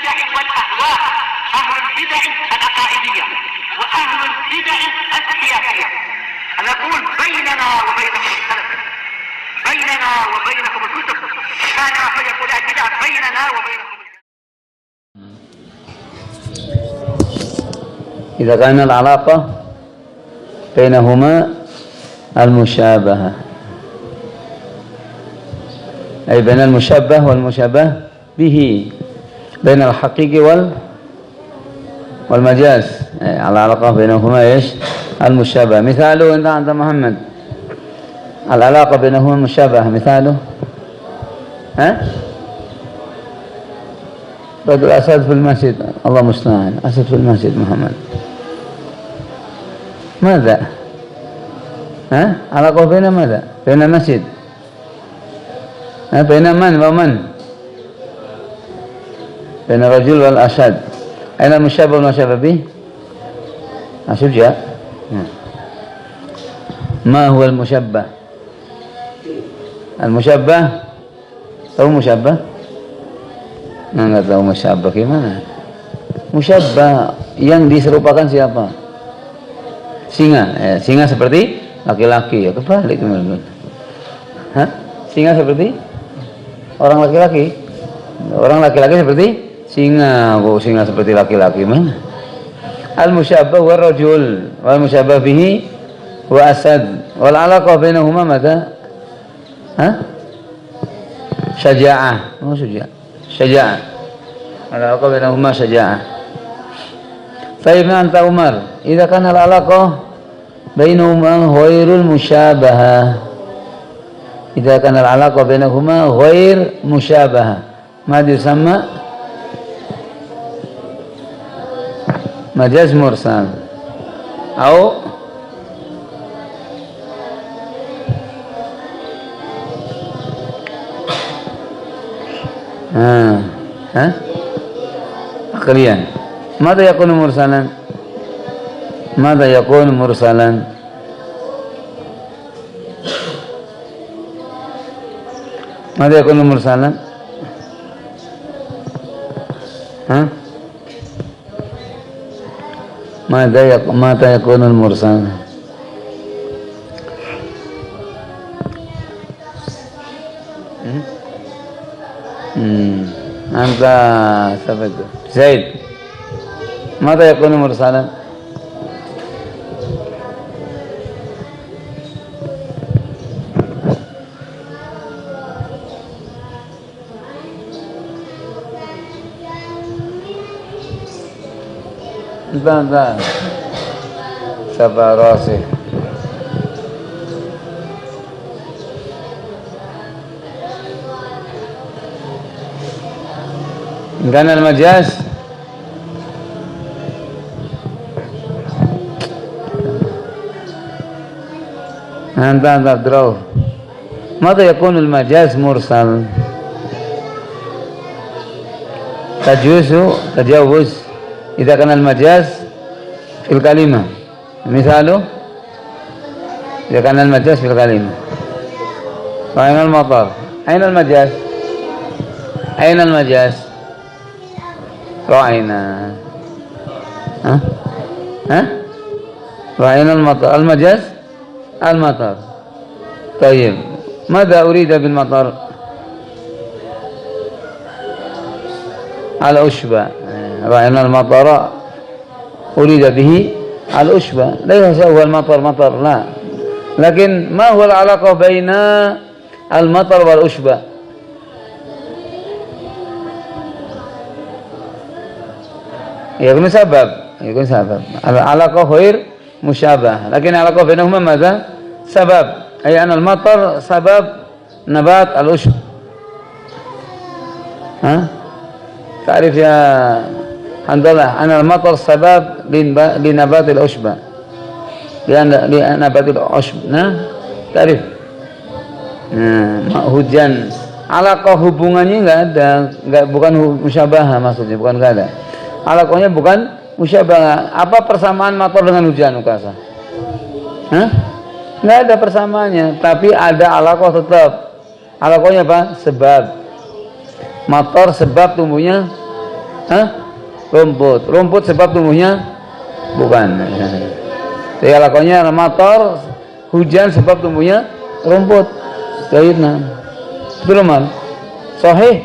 البدع والأهواء، أهل البدع العقائدية وأهل البدع السياسية. نقول بيننا وبينكم السلف، بيننا وبينكم الكتب، كان فيقول البدع بيننا وبينكم. إذا كان العلاقة بينهما المشابهة، أي بين المشبه والمشابه به، بين الحقيقي والمجاز، العلاقة بينهما إيش؟ المشابهة. مثاله أنت عند محمد، العلاقة بينهما المشابهة، مثاله رجل أسد في المسجد، الله المستعان، أسد في المسجد محمد، ماذا؟ علاقة بين ماذا؟ بين المسجد، بين من ومن؟ بين الرجل والأسد. أين المشابه والمشابه به؟ شجاع. ما هو المشبه؟ المشبه أو مشبه؟ Nggak tahu musyabah gimana? Musyabah yang diserupakan siapa? Singa. Singa seperti laki-laki, ya kebalik teman-teman. Singa seperti orang laki-laki. Orang laki-laki seperti singa. Kok singa seperti laki-laki mana? Al-musyabah wa rajul wal musyabah bihi wa asad wal alaqah bainahuma madza? Syaja'ah. Oh, syaja'ah. شجاعة، العلاقة بينهما شجاعة. طيب أنت عمر، إذا كان العلاقة بينهما غير المشابهة، إذا كان العلاقة بينهما غير مشابهة ماذا يسمى؟ مجاز مرسل أو عقليا. ماذا يكون مرسلا؟ ماذا يكون مرسلا؟ ماذا يكون مرسلا؟ ماذا يكون المرسل؟ أنت ثبت زيد، ماذا يكون مرسلا؟ أنت سبع راسي. كان المجاز أنت عبد الرؤوف، ماذا يكون المجاز مرسل؟ تجاوز إذا كان المجاز في الكلمة. مثاله إذا كان المجاز في الكلمة. وأين المطر؟ أين المجاز؟ أين المجاز؟ رأينا رأينا المطر. المجاز المطر. طيب ماذا أريد بالمطر؟ الأشبة. رأينا المطر أريد به الأشبة، ليس هو المطر مطر، لا، لكن ما هو العلاقة بين المطر والأشبة؟ يكون سبب العلاقة غير مشابهة، لكن العلاقة بينهما ماذا؟ سبب، أي أن المطر سبب نبات العشب. تعرف يا حنظلة أن المطر سبب لنبات العشب، لنبات العشب. تعرف? Hujan, alaqah hubungannya nggak ada, bukan musyabahah maksudnya, bukan nggak ada. Alaqahnya bukan musyabahah. Apa persamaan mator dengan hujan, Ukasa? Nggak ada persamaannya, tapi ada alaqah tetap. Alaqahnya apa? Sebab. Mator sebab tumbuhnya Hah? Rumput. Rumput sebab tumbuhnya? Bukan. Saya lakonnya matar, hujan sebab tumbuhnya rumput. Sayyidina. Betul mal? Sahih?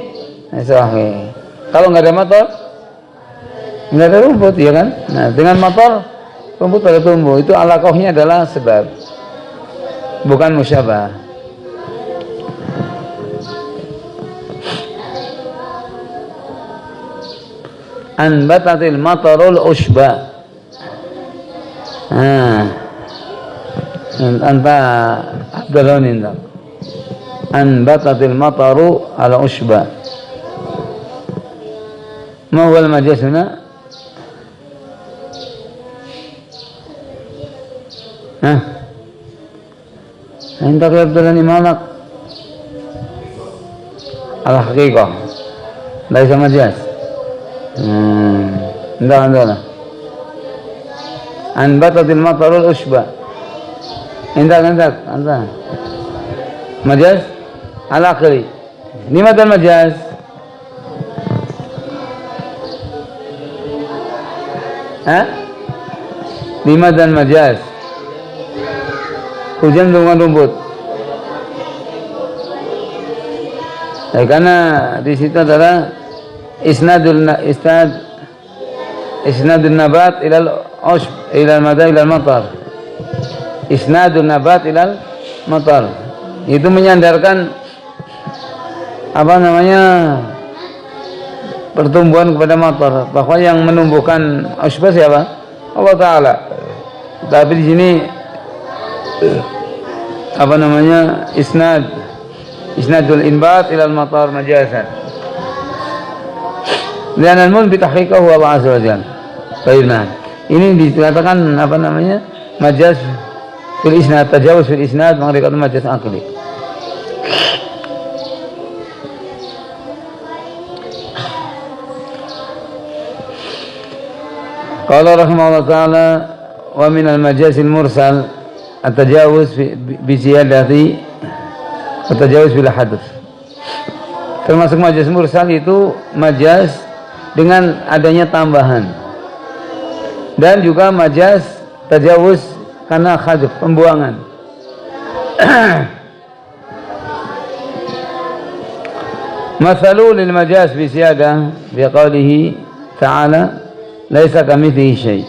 Sahih. Kalau nggak ada matar, nggak ada rumput, ya kan? Nah, dengan matar, rumput pada tumbuh. Itu alakohnya adalah sebab, bukan musyabah. Anbatatil matarul ushba. Anta Abdullah ninda. Anbatatil mataru ala ushba. ما هو المجاز هنا؟ ها؟ عندك يا عبد الله مالك؟ على حقيقة ليس مجاز. عندنا أنبتت المطر الأشبه. عندك مجاز على آخره. لماذا المجاز؟ Limadan majaz, hujan dengan rumput. Karena di situ adalah isnadul nabat ilal ushb ilal madar ilal matar. Isnadul nabat ilal matar. Itu menyandarkan apa namanya? Pertumbuhan kepada matar. Bahwa yang menumbuhkan ushbah siapa? Allah Ta'ala. Tapi di sini apa namanya? Isnadul inbat ilal matar majazan. Dan al-mun bitahqiqah huwa Allah Azza wa Jalla. Baik, nah. Ini dikatakan apa namanya? Majaz fil isnad, tajawuz fil isnad, maka dikatakan majaz aqli. Qala rahimahullah ta'ala wa min al-majaz al-mursal at-tajawuz bi ziyadati at-tajawuz bil hadath. Termasuk majaz mursal itu majaz dengan adanya tambahan. Dan juga majaz tajawuz karena hadaf, pembuangan. Mathalu lil majaz bi ziyadah bi qawlihi ta'ala ليس كمثله شيء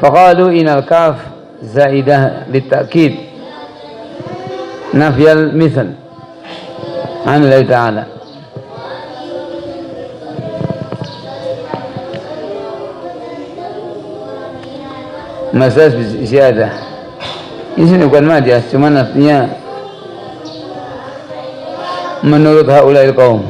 فقالوا إن الكاف زائدة للتأكيد نفي المثل عن الله تعالى. Majaz ziyadah ini bukan majaz, cuma artinya menurut haulail qaum.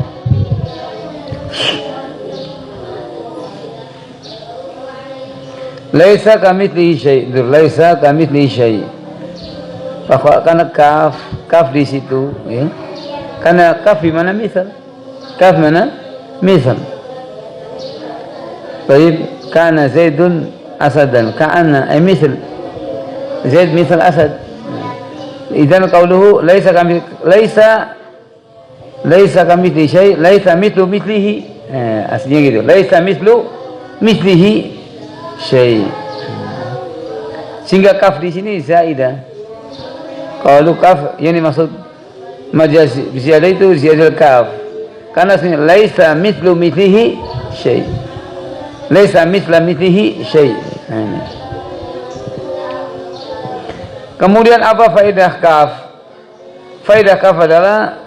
Laisa kamitslihi syai', laisa kamitslihi syai'. Karena kaf di situ, ya. Karena kaf di mana misal? Kaf mana? Misal. Baik, kana Zaidun asadan, ka'anna ay misal. Zaid misal asad. Idzan qauluhu laisa kamitslihi syai', laisa mithlu mithlihi. Aslinya gitu. Laisa mithlu mithlihi syai'. Sehingga kaf di sini zaidah. Kalau kaf yang dimaksud majaz ziyadah itu ziyadah kaf. Karena sebenarnya laisa mithlu mithlihi syai'. Laisa mithla mithlihi syai'. Kemudian apa faedah kaf? Faedah kaf adalah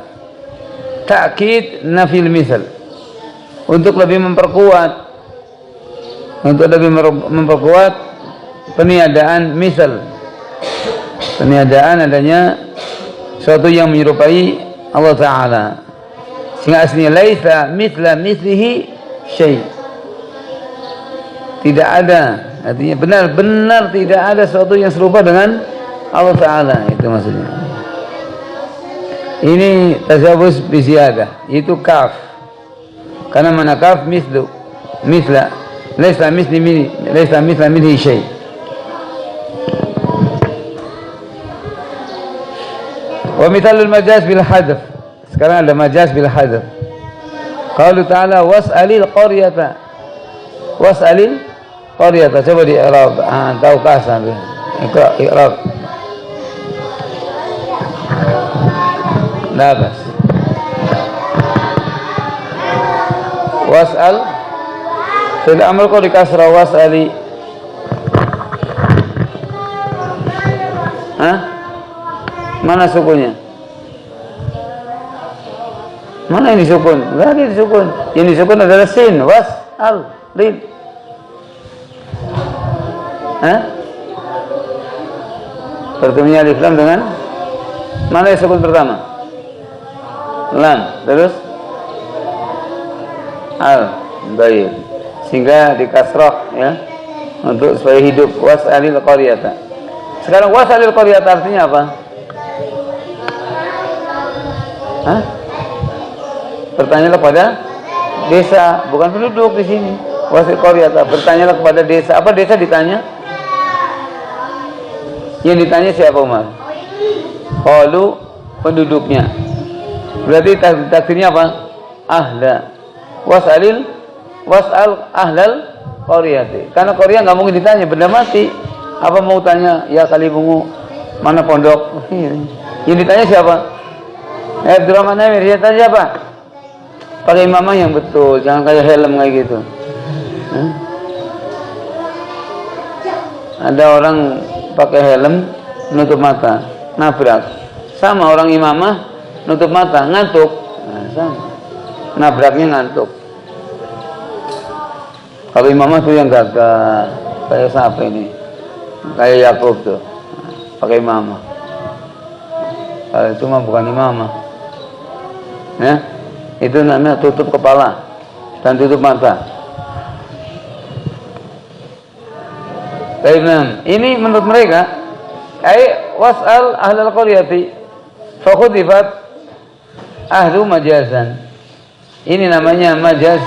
ta'kid nafil misal. Untuk lebih memperkuat peniadaan misal, peniadaan adanya suatu yang menyerupai Allah Ta'ala. Sehingga aslinya laisa mithla mithlihi syai', tidak ada, artinya benar-benar tidak ada suatu yang serupa dengan Allah Ta'ala. Itu maksudnya. Ini tajawuz bi ziyadah, itu kaf. Karena mana kaf mithlu, mithla, laisa mithla minhi syai'. Wa mithalul majaz bil hadf. Sekarang ada majaz bil hadf. Qaulu ta'ala was'alil qaryata. Was'alil qaryata. Coba di i'rab. Tahu kasar. Iqra i'rab. La bas. Was'al fil amr kok di kasrah was'ali. Hah? Mana sukunnya? Mana ini sukun? Enggak ada sukun. Ini sukun adalah sin, was'al, lin. Hah? Bertemunya alif lam dengan mana yang sukun pertama? Lam, terus al, baik. Sehingga dikasrah ya untuk supaya hidup was'alil qaryata. Sekarang was'alil qaryata artinya apa? Hah? Bertanyalah pada desa, bukan penduduk di sini. Was'alil qaryata, bertanyalah kepada desa. Apa desa ditanya? Yang ditanya siapa, Umar? Qalu, penduduknya. Berarti takdirnya apa? Ahla. Was'al ahlal qaryati. Karena Korea nggak mungkin ditanya, benda mati. Apa mau tanya? Ya kali bungu mana pondok? Yang ditanya siapa? Abdurrahman Amir. Dia tanya siapa? Pakai imamah yang betul, jangan kayak helm kayak gitu. Ada orang pakai helm nutup mata, nabrak. Sama orang imamah nutup mata, ngantuk. Nah, sama. Nabraknya ngantuk. Kalau imamah tuh yang gagah, kayak siapa ini? Kayak Yakub tuh, pakai imamah. Kalau itu mah bukan imamah. Ya, itu namanya tutup kepala dan tutup mata. Baik, ini menurut mereka, was'al ahlal qaryati, fakhudifat ahlu majazan. Ini namanya majaz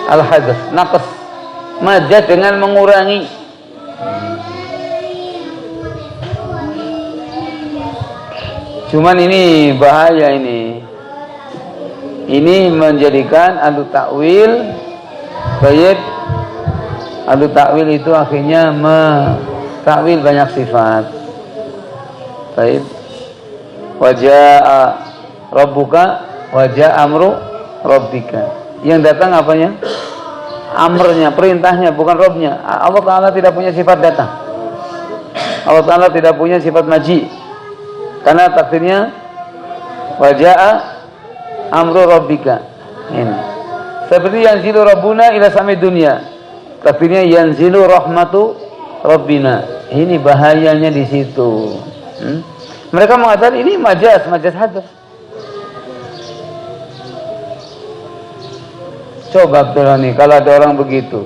al-hadaf, naqas. Majaz dengan mengurangi. Cuman ini bahaya ini. Ini menjadikan adu takwil, baik. Adu takwil itu akhirnya takwil banyak sifat. Baik. Wajah rabbuka, wajah amru rabbika. Yang datang apanya? Amrnya, perintahnya, bukan Robnya. Allah Ta'ala tidak punya sifat datang. Allah Ta'ala tidak punya sifat maji. Karena takdirnya waja'a amru rabbika. Ini seperti yanzilu rabbuna ila samid dunya, takdirnya yanzilu rahmatu rabbina. Ini bahayanya di situ. Mereka mengatakan ini majaz hadaf. Coba nih kalau ada orang begitu,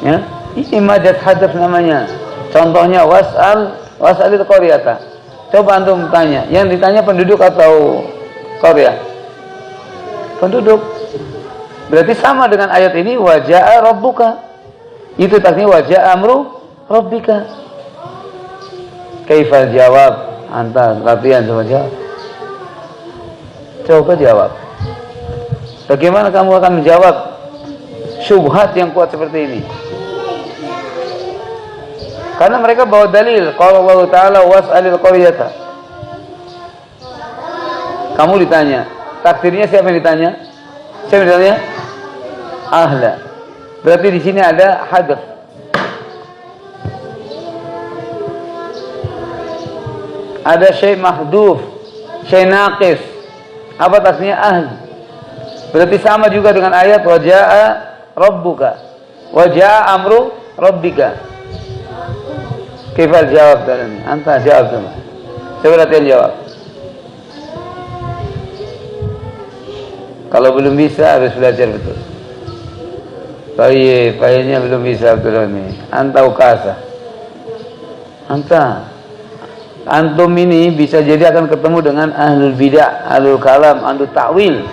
ya, ini majaz hadaf namanya. Contohnya was'alil qaryata. Coba antum tanya, yang ditanya penduduk atau Korea? Penduduk. Berarti sama dengan ayat ini, waja'a rabbuka. Itu takdirnya waja'a amru rabbika. Kaifal jawab? Anta latihan coba jawab. Coba jawab. Bagaimana kamu akan menjawab syubhat yang kuat seperti ini? Karena mereka bawa dalil, qala Allah Ta'ala was'alil qaryata. Kamu ditanya, takdirnya siapa yang ditanya? Siapa yang ditanya? Ahla. Berarti di sini ada hadaf. Ada syai' mahduf, syai' naqis. Apa takdirnya? Ahl. Berarti sama juga dengan ayat waja'a rabbuka, waja'a amru rabbika. Kifal jawab tadi. Anta jawab sama. Coba latihan jawab. Kalau belum bisa harus belajar betul. Payahnya belum bisa betul ini. Anta ukasa. Antum ini bisa jadi akan ketemu dengan ahlul bidah, ahlul kalam, ahlul ta'wil.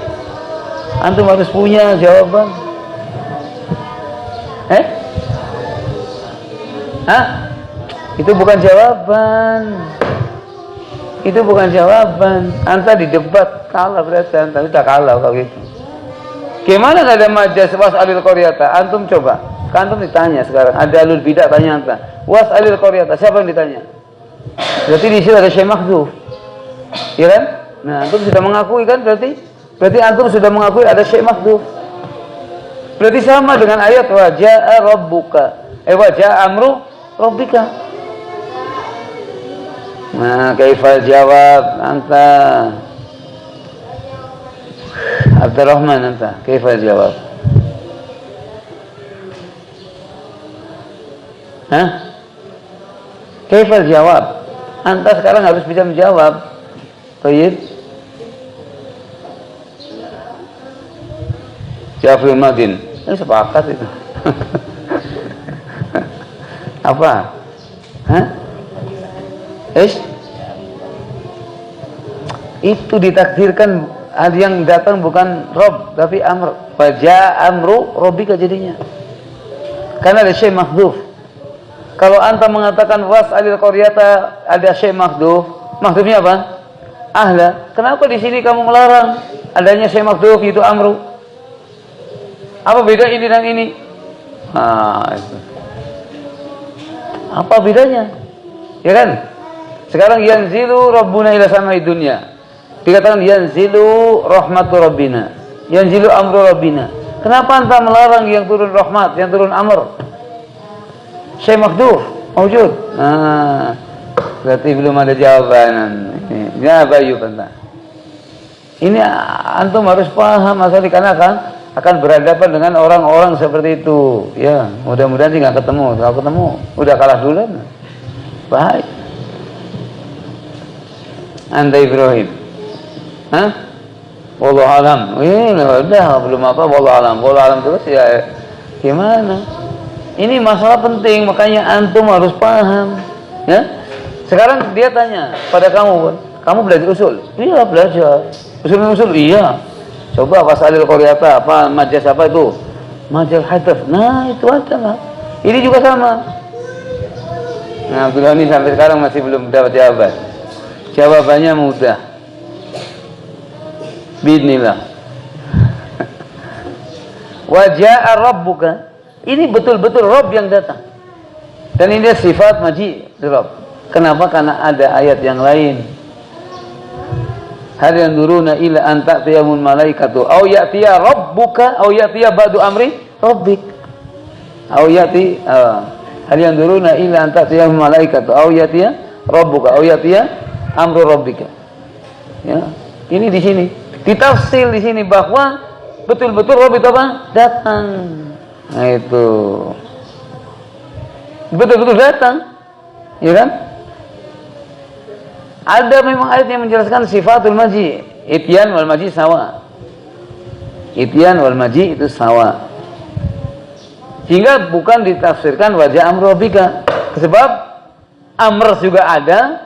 Antum harus punya jawaban. Itu bukan jawaban. Itu bukan jawaban. Anta di debat kalah berarti anta sudah kalah kalau gitu. Gimana nggak ada majas was'alil qaryata? Antum coba. Antum ditanya sekarang. Ada alul bidah tanya anta. Was'alil qaryata. Siapa yang ditanya? Berarti di situ ada syai' mahdhuf. Ya kan? Nah, antum sudah mengakui kan berarti? Berarti antum sudah mengakui ada syai' mahdhuf. Berarti sama dengan ayat wa jaa rabbuka. Wa jaa amru rabbika. Nah, kaifal jawab anta? Abdurrahman anta, kaifal jawab? Hah? Kaifal jawab? Anta sekarang harus bisa menjawab. Baik. Jafri Madin. Ini sepakat itu. Apa? Hah? Itu ditakdirkan ada yang datang bukan Rob tapi Amr. Faja Amru Robika jadinya. Karena ada syai' mahdhuf. Kalau anta mengatakan was'alil qaryata ada syai' mahdhuf, mahdhufnya apa? Ahla. Kenapa di sini kamu melarang adanya syai' mahdhuf itu Amru? Apa beda ini dan ini? Itu. Apa bedanya? Ya kan? Sekarang yanzilu rabbuna ila samai dunya. Dikatakan yanzilu rahmatu rabbina. Yanzilu amru rabbina. Kenapa anta melarang yang turun rahmat, yang turun amr? Syai' mahdhuf wujud. Berarti belum ada jawaban. Ya bayu anta. Ini antum harus paham asal dikarenakan akan berhadapan dengan orang-orang seperti itu. Ya, mudah-mudahan sih nggak ketemu. Kalau ketemu, udah kalah duluan. Baik. Anda Ibrahim. Hah? Wallahu alam. Udah belum apa wallahu alam. Wallahu alam terus ya gimana? Ini masalah penting, makanya antum harus paham. Ya? Sekarang dia tanya pada kamu belajar usul? Iya, belajar. Usul iya. Coba was'alil qaryata, apa majas apa itu? Majas hadaf. Nah, itu ada. Ini juga sama. Nah, Abdullah ini sampai sekarang masih belum dapat jawaban. Jawabannya mudah. Bismillah. Wa jaa rabbuka. Ini betul-betul Rabb yang datang. Dan ini sifat maji Rabb. Kenapa? Karena ada ayat yang lain. Hal yanzuruna ila an ta'tiyamul malaikatu aw ya'tiya rabbuka aw ya'tiya ba'du amri rabbik. Aw ya'ti hal yanzuruna ila an ta'tiyamul malaikatu aw ya'tiya rabbuka aw ya'tiya amru rabbika. Ya, ini di sini. Ditafsir di sini bahwa betul-betul Rabb itu apa? Datang. Nah itu. Betul-betul datang. Ya kan? Ada memang ayat yang menjelaskan sifatul maji. Ityan wal maji sawa. Ityan wal maji itu sawa. Sehingga bukan ditafsirkan wajah amru rabbika. Sebab amr juga ada,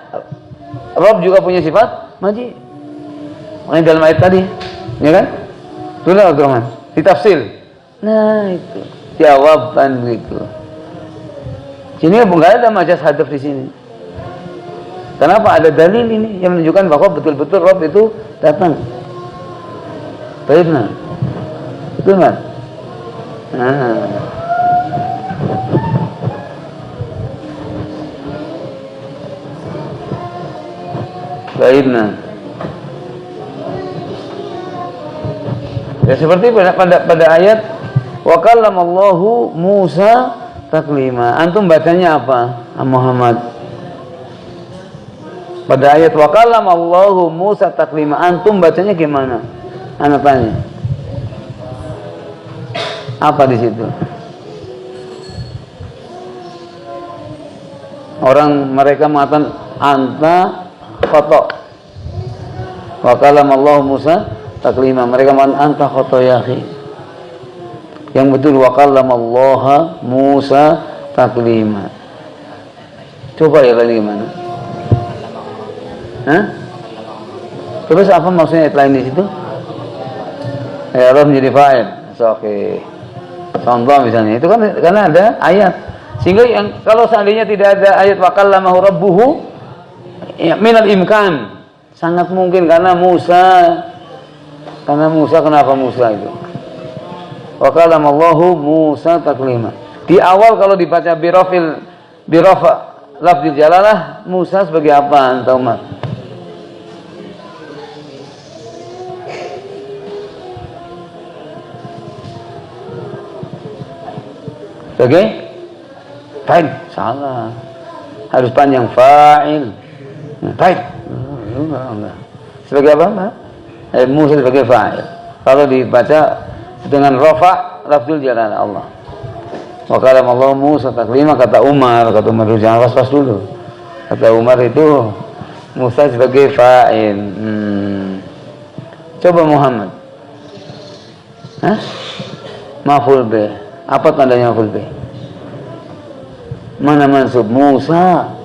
Rabb juga punya sifat maji. Makanya dalam ayat tadi, ya kan? Sudah Abdurrahman, ditafsir. Nah itu jawaban begitu. Sini enggak ada majas hadaf di sini. Kenapa? Ada dalil ini yang menunjukkan bahwa betul-betul Rabb itu datang. Baik, nah. Betul kan? Nah. Baik, nah. Ya seperti pada ayat wa kallamallahu Musa taklima. Antum bacanya apa? Muhammad. Pada ayat wa kallamallahu Musa taklima, antum bacanya gimana? Ana tanya. Apa di situ? Orang mereka mengatakan anta khata. Wa kallamallahu Musa taklima. Mereka mengatakan anta khata ya akhi. Yang betul wa kallamallaha Musa taklima. Coba ya kali gimana? Hah? Terus apa maksudnya ayat lain di situ? Ya Allah menjadi fa'il. Oke. Contoh misalnya itu kan karena ada ayat. Sehingga yang kalau seandainya tidak ada ayat wa kallamahu rabbuhu ya, minal imkan sangat mungkin karena Musa kenapa Musa itu? wa kalamallahu Musa taklima. Di awal kalau dibaca birafa lafzul jalalah, Musa sebagai apa anta Umar? Sebagai fa'il, salah. Harus panjang fa'il. Fa'il. Sebagai apa? Musa sebagai fa'il. Kalau dibaca dengan rafa lafzul jalalah Allah. Wa kalamallahu Musa taklima, kata Umar dulu, jangan was-was dulu. Kata Umar itu Musa sebagai fa'il. Coba Muhammad. Hah? Maf'ul bih. Apa tandanya maf'ul bih? Mana mansub Musa?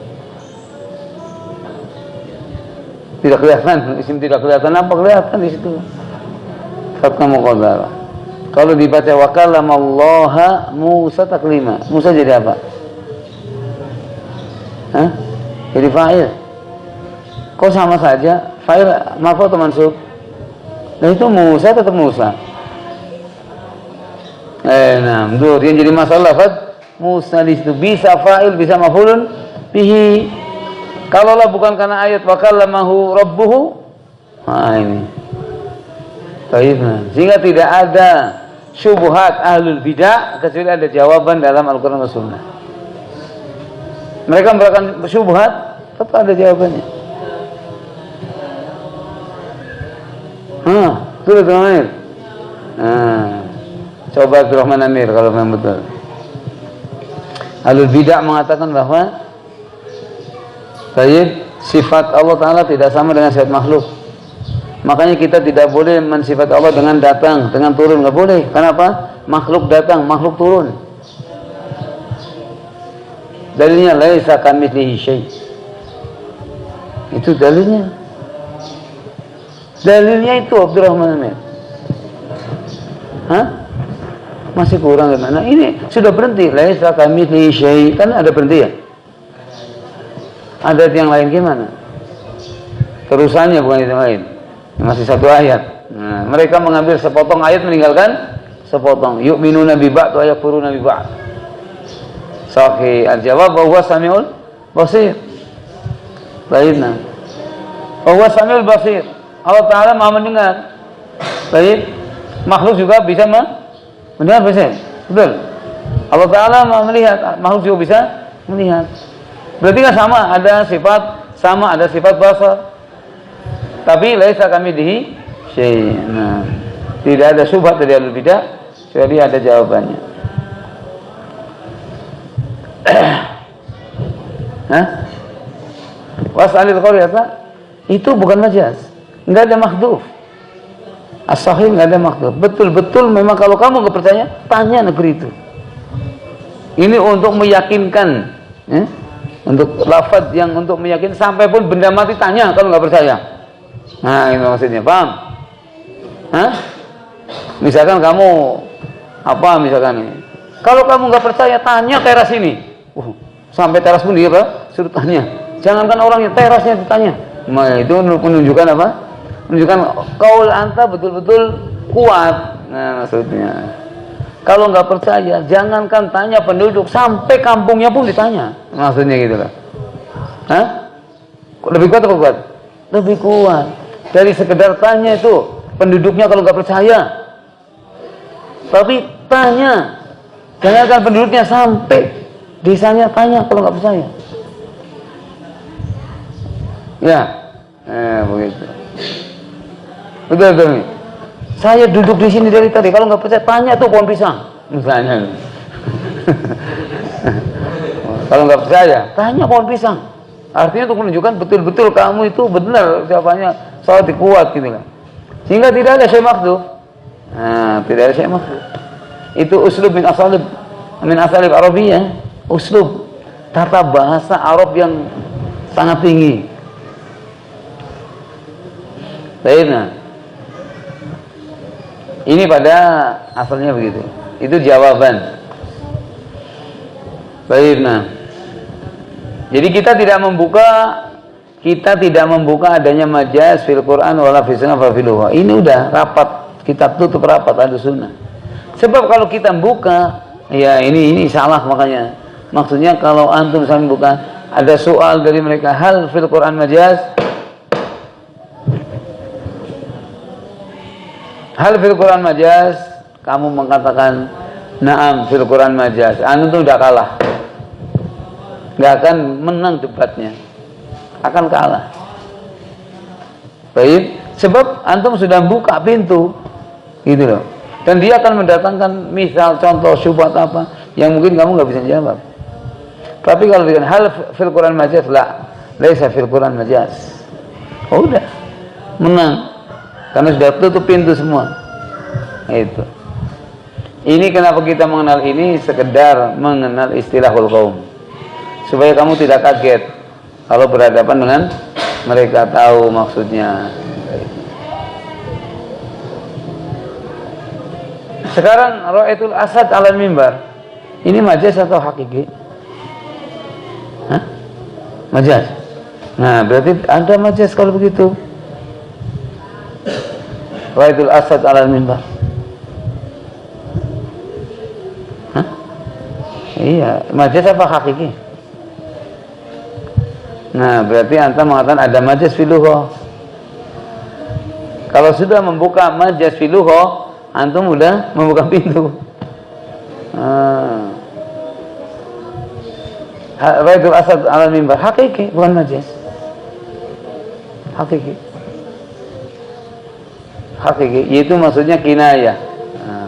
Tidak kelihatan, isim tidak kelihatan, apa kelihatan di situ? Fathah muqaddarah. Kalau dibaca wa kallamallaha Musa taklima, Musa jadi apa? Hah? Jadi fa'il. Kok sama saja? Fa'il marfu atau mansub? Nah itu Musa tetap Musa. Nah, itu yang jadi masalah Musa di situ bisa fa'il, bisa maf'ulun bihi. Kalaulah bukan karena ayat wa kallamahu rabbuhu, nah ini. Baik, sehingga tidak ada syubhat ahlul bidah kecuali ada jawaban dalam Al-Qur'an dan Sunnah. Mereka memberikan syubhat, tetap ada jawabannya. Betul Amir. Coba Abdurrahman Amir kalau memang betul. Ahlul bidah mengatakan bahwa sifat Allah Ta'ala tidak sama dengan sifat makhluk. Makanya kita tidak boleh mensifat Allah dengan datang, dengan turun, nggak boleh. Kenapa? Makhluk datang, makhluk turun. Dalilnya laisa kamitslihi syai'. Itu dalilnya. Dalilnya itu Abdurrahman Amir. Hah? Masih kurang gimana? Ini sudah berhenti. Laisa kamitslihi syai'. Kan ada berhenti ya? Ada yang lain gimana? Terusannya bukan yang lain. Masih satu ayat. Nah, mereka mengambil sepotong ayat meninggalkan sepotong. Yu'minuna bi ba'd wa yakfuruna bi ba'd. Sahih al-jawab wa huwa samiul basir. Baiklah. Wa huwa samiul basir. Allah Ta'ala Maha mendengar. Baik. Makhluk juga bisa mendengar, bisa? Betul. Allah Ta'ala Maha melihat, makhluk juga bisa melihat. Berarti kan sama, ada sifat basar. Tapi laisa kamitslihi syai'. Nah, tidak ada syubhat dari ahlul bidah kecuali ada jawabannya. Hah? Was'alil qaryata itu bukan majaz. Enggak ada mahdhuf. As-sahih enggak ada mahdhuf. Betul-betul memang kalau kamu enggak percaya, tanya negeri itu. Ini untuk meyakinkan, untuk lafaz yang untuk meyakinkan, sampai pun benda mati tanya kalau enggak percaya. Nah, itu maksudnya, paham? Hah? Misalkan kamu misalkan ini. Kalau kamu nggak percaya, tanya teras ini. Sampai teras pun dia suruh tanya. Jangankan orangnya, terasnya ditanya. Nah, itu menunjukkan apa? Menunjukkan qaul anta betul-betul kuat. Nah, maksudnya. Kalau nggak percaya, jangankan tanya penduduk, sampai kampungnya pun ditanya. Maksudnya gitu loh. Hah? Lebih kuat atau kuat? Lebih kuat. Dari sekedar tanya itu penduduknya kalau nggak percaya, tapi tanya, jangankan penduduknya, sampai desanya tanya kalau nggak percaya. Ya, begitu. Betul. Saya duduk di sini dari tadi, kalau nggak percaya tanya tuh pohon pisang, misalnya. Kalau nggak percaya, tanya pohon pisang. Artinya untuk menunjukkan betul-betul kamu itu benar siapanya. Salat kuat gitu kan. Sehingga tidak ada syai' makhdhuf. Nah, tidak ada syai' makhdhuf. Itu uslub min asalib Arabiyah, uslub tata bahasa Arab yang sangat tinggi. Baiklah. Ini pada asalnya begitu. Itu jawaban. Baiklah. Jadi kita tidak membuka adanya majaz fil Quran wala fi sunnah fa fil lughah. Ini udah rapat, kitab tutup rapat Ahlus Sunnah. Sebab kalau kita buka, ya ini salah makanya. Maksudnya kalau antum sambil buka, ada soal dari mereka, hal fil Quran majaz? Hal fil Quran majaz? Kamu mengatakan na'am fil Quran majaz. Antum tuh udah kalah. Gak akan menang debatnya. Akan kalah. Baik, sebab antum sudah buka pintu. Gitu loh. Dan dia akan mendatangkan misal, contoh, syubhat apa yang mungkin kamu nggak bisa jawab. Tapi kalau dengan hal fil Quran majaz, laisa fil Quran majaz. Oh, udah menang karena sudah tutup pintu semua. Itu. Ini kenapa kita mengenal ini, sekedar mengenal istilahul qaum supaya kamu tidak kaget kalau berhadapan dengan mereka, tahu maksudnya. Sekarang ra'aitul asad 'alal mimbar. Ini majaz atau hakiki? Hah? Majaz. Nah, berarti ada majaz kalau begitu. Ra'aitul asad 'alal mimbar. Hah? Iya, majaz apa hakiki? Nah, berarti antum mengatakan ada majaz filuho. Kalau sudah membuka majaz filuho, antum udah membuka pintu. Ra'aitul asad 'alal mimbar hakiki, bukan majaz. Hakiki. Hakiki, itu maksudnya kinayah.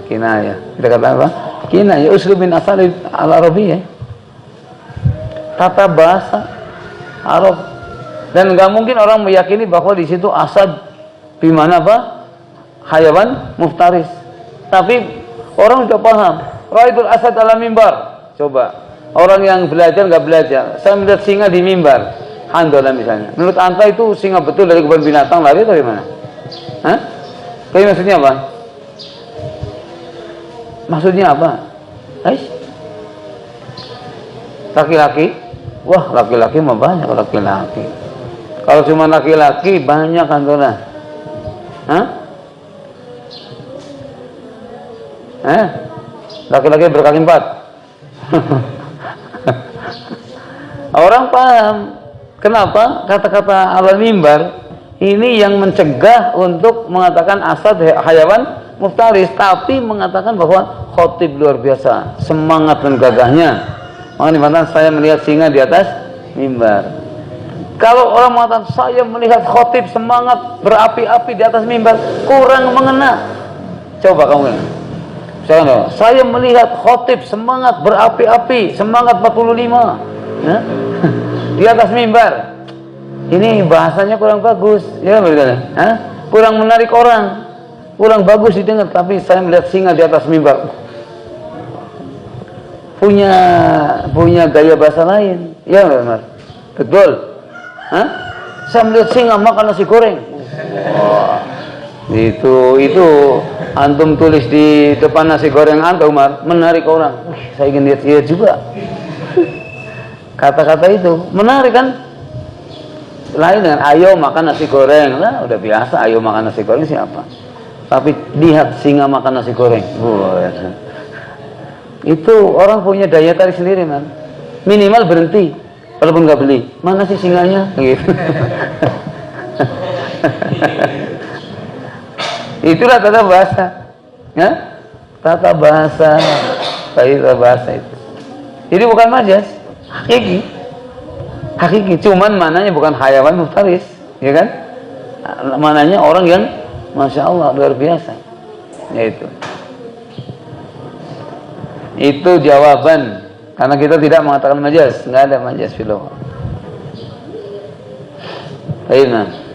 Kinayah. Kita kata apa? Kinayah uslub min asalib al-arabiyyah. Tata bahasa Arab. Dan nggak mungkin orang meyakini bahwa di situ asad di mana apa? Hayawan muftaris. Tapi orang sudah paham. Ra'aitul asad 'ala mimbar. Coba orang yang belajar nggak belajar. Saya melihat singa di mimbar. Handola misalnya. Menurut anta itu singa betul dari kebun binatang lari dari mana? Hah? Tapi maksudnya apa? Maksudnya apa? Laki-laki? Wah, laki-laki mah banyak laki-laki. Kalau cuma laki-laki banyak handola. Hah? Laki-laki berkaki 4. Orang paham. Kenapa kata-kata alal mimbar ini yang mencegah untuk mengatakan asad hayawan muftaris, tapi mengatakan bahwa khotib luar biasa, semangat dan gagahnya. Makanya saya melihat singa di atas mimbar. Kalau orang mengatakan saya melihat khotib semangat berapi-api di atas mimbar, kurang mengena. Coba kamu. Misalkan, saya melihat khotib semangat berapi-api, semangat 45, ya? Di atas mimbar. Ini bahasanya kurang bagus, ya betul. Kurang menarik orang, kurang bagus didengar. Tapi saya melihat singa di atas mimbar, punya gaya bahasa lain, ya benar. Betul. Saya melihat singa makan nasi goreng. Wah, itu antum tulis di depan nasi goreng antum, Umar, menarik orang. Saya ingin lihat juga. Kata-kata itu menarik kan? Lain dengan ayo makan nasi goreng. Lah, udah biasa ayo makan nasi goreng siapa? Tapi lihat singa makan nasi goreng. Itu orang punya daya tarik sendiri, man. Minimal berhenti walaupun nggak beli. Mana sih singanya? Gitu. Itulah tata bahasa, ya? Tata bahasa, bahasa itu. Jadi bukan majaz, hakiki. Cuman mananya bukan hayawan muftaris, ya kan? Mananya orang yang, masya Allah, luar biasa. Yaitu. Itu jawaban, karena kita tidak mengatakan majaz, nggak ada majaz filoh. Aina.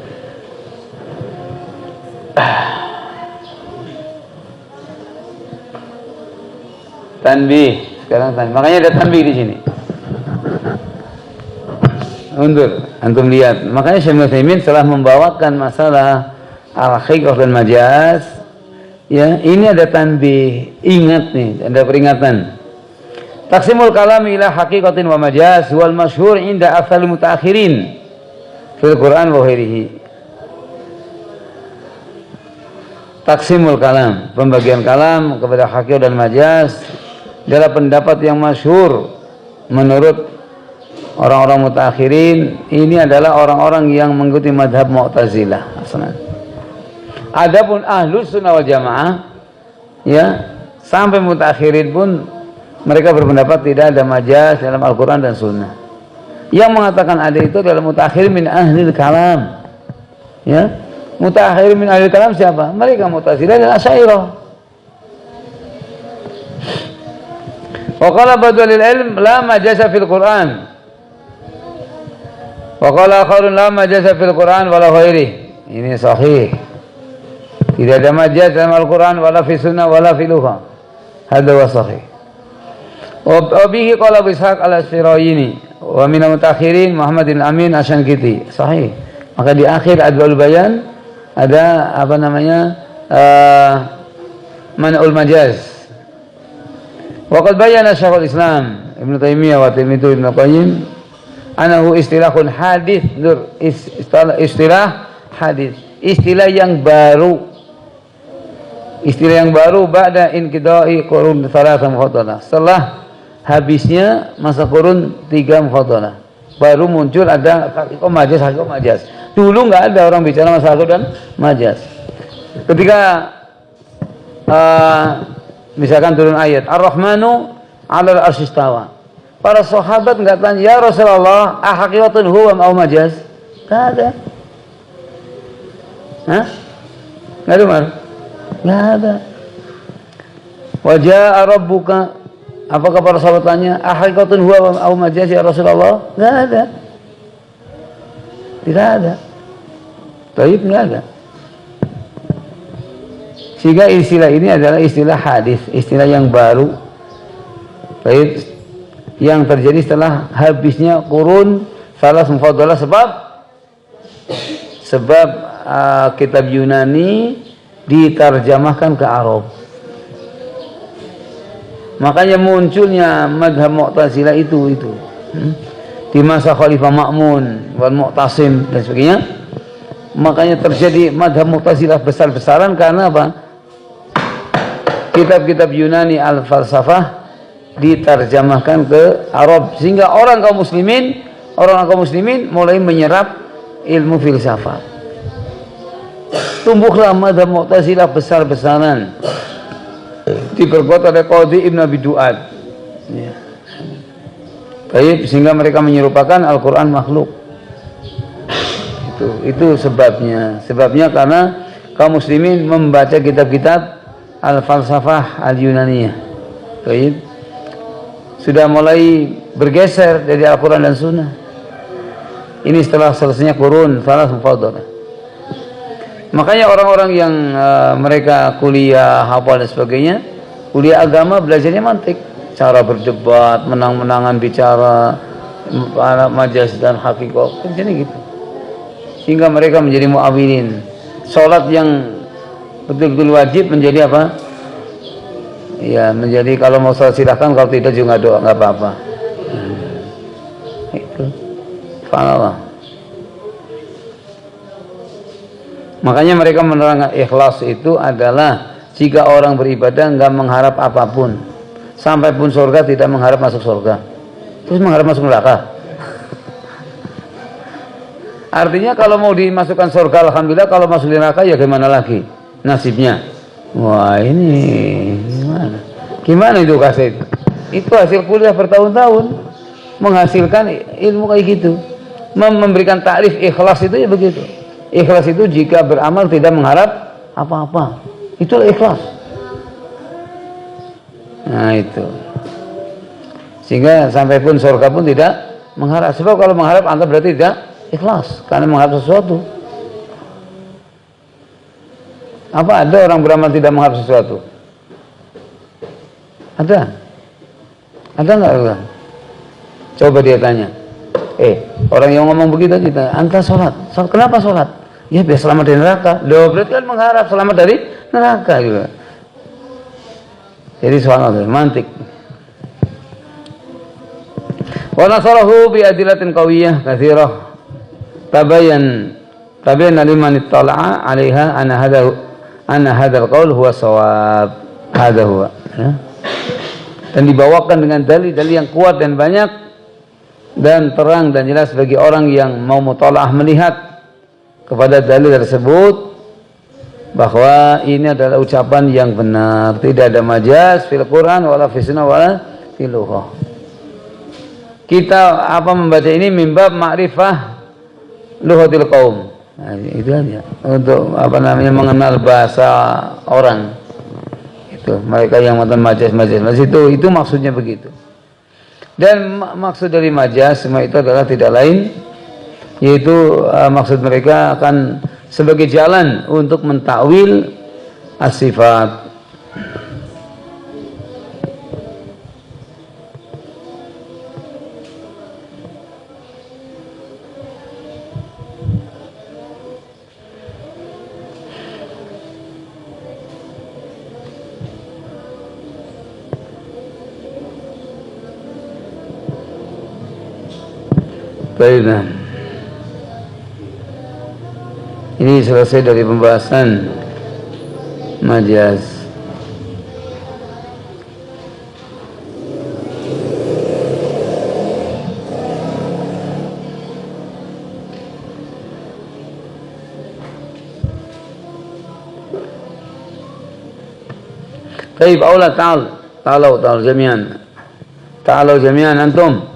Tanbih, sekarang tanbih. Makanya ada tanbih di sini. Undur, antum lihat. Makanya Syekh Utsaimin telah membawakan masalah al-haqiqah dan majaz. Ya, ini ada tanbih. Ingat nih, ada peringatan. Taqsimul kalam ila haqiqatin wa majaz wal masyhur inda afdal mutaakhirin fil Quran wa ghairihi. taksimul kalam, pembagian kalam kepada hakiki dan majaz adalah pendapat yang masyhur menurut orang-orang mutakhirin. Ini adalah orang-orang yang mengikuti madhab Mu'tazilah. Adapun Ahlus Sunnah wal Jamaah, ya, sampai mutakhirin pun mereka berpendapat tidak ada majaz dalam Al-Quran dan Sunnah. Yang mengatakan ada itu adalah mutakhirin min ahlil kalam. Ya, mutakhirin min ahlil kalam siapa? Mereka Mu'tazilah dan Asy'ariyah. Wa qala ba'dul ilm la majaza fil Quran. Wa qala akharun la majaza fil Quran wala ghairi. Ini sahih. Tidak ada majaz dalam Al-Quran wala fi sunnah wala fi lugha. Hadza wa sahih. Wa bihi qala Ishaq al-Asfirayini wa min al-mutakhirin Muhammad bin Amin Asy-Syankiti. Sahih. Maka di akhir Adwaul Bayan ada apa namanya? Man'ul majaz. Wa qad bayyana Syekhul Islam Ibnu Taimiyah wa Tirmidzi Ibnu Qayyim anahu istilahun hadits, istilah hadits, istilah yang baru. Istilah yang baru ba'da inqida'i qurun tsalatsa mufaddala. Setelah habisnya masa qurun 3 mufaddala, baru muncul ada haqiqah majaz. Dulu enggak ada orang bicara masalah haqiqah dan majaz. Ketika misalkan turun ayat Ar-Rahmanu 'alal 'arsy istawa. Para sahabat enggak tanya, "Ya Rasulullah, haqiqatun huwa au majaz?" Enggak ada. Hah? Enggak ada, Mar? Nggak ada. Wajah Rabbuka, apakah para sahabat tanya haqiqatun huwa au majaz ya Rasulullah? Nggak ada. Tidak ada. Taib nggak ada. Sehingga istilah ini adalah istilah hadis, istilah yang baru. Taib yang terjadi setelah habisnya qurun salas mufaddalah sebab kitab Yunani diterjemahkan ke Arab. Makanya munculnya madhab Mu'tazilah itu di masa Khalifah Ma'mun wal Mu'tasim dan sebagainya. Makanya terjadi madhab Mu'tazilah besar-besaran karena apa? Kitab-kitab Yunani al-falsafah diterjemahkan ke Arab, sehingga orang kaum muslimin mulai menyerap ilmu filsafat. Tumbuhlah madhab Mu'tazilah besar-besaran, diperkuat oleh Qadhi Ibn Abi Du'ad, ya. Baik, sehingga mereka menyerupakan Al-Quran makhluk. Itu sebabnya karena kaum muslimin membaca kitab-kitab al-falsafah al-Yunaniyah. Baik, sudah mulai bergeser dari Al-Quran dan Sunnah. Ini setelah selesainya qurun salas mufaddalah. Makanya orang-orang yang mereka kuliah hafal dan sebagainya, kuliah agama belajarnya mantik, cara berdebat, menang-menangan bicara majaz dan haqiqah, jadi gitu. Sehingga mereka menjadi mu'awilin. Salat yang betul-betul wajib menjadi apa? Ya, menjadi kalau mau salat silahkan, kalau tidak juga doa nggak apa-apa. Itu. Subhanallah. Makanya mereka menerangkan ikhlas itu adalah jika orang beribadah enggak mengharap apapun, sampai pun surga tidak mengharap masuk surga, terus mengharap masuk neraka. Artinya kalau mau dimasukkan surga alhamdulillah, kalau masuk neraka ya gimana lagi nasibnya? Wah, ini gimana itu kasih itu hasil kuliah bertahun-tahun menghasilkan ilmu kayak gitu. Memberikan takrif ikhlas itu ya begitu. Ikhlas itu jika beramal tidak mengharap apa-apa, itulah ikhlas. Nah itu, sehingga sampai pun surga pun tidak mengharap. Sebab kalau mengharap anda berarti tidak ikhlas, karena mengharap sesuatu. Apa ada orang beramal tidak mengharap sesuatu? Ada? Ada nggak? Coba dia tanya. Orang yang ngomong begitu kita, anta sholat. Kenapa sholat? Ya biar selamat dari neraka. Loh, berarti kan mengharap selamat dari neraka juga. Jadi subhanallah, mantik. Wa nasarahu bi adillatin qawiyyah katsirah. Tabayyana liman ittala'a 'alaiha anna anna hadzal qaul huwa shawab. Hadza huwa. Ya. Dan dibawakan dengan dalil-dalil yang kuat dan banyak dan terang dan jelas bagi orang yang mau mutalaah melihat kepada dalil tersebut bahwa ini adalah ucapan yang benar, tidak ada majaz fil Quran wala fi sunnah wala fil lughah. Kita membaca ini mimbab ma'rifah lughatil qaum. Nah, itu aja untuk mengenal bahasa orang. Itu mereka yang mengatakan majaz itu maksudnya begitu. Dan maksud dari majaz semua itu adalah tidak lain yaitu maksud mereka akan sebagai jalan untuk mentakwil as-sifat. Baiklah. Ini selesai dari pembahasan majaz. Baik, أولا تعالوا جميعا أنتم.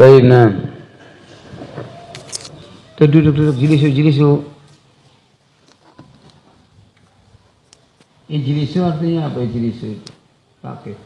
Baik, nah. Duduk, jilisu. Jilisu artinya apa jilisu itu? Pakai.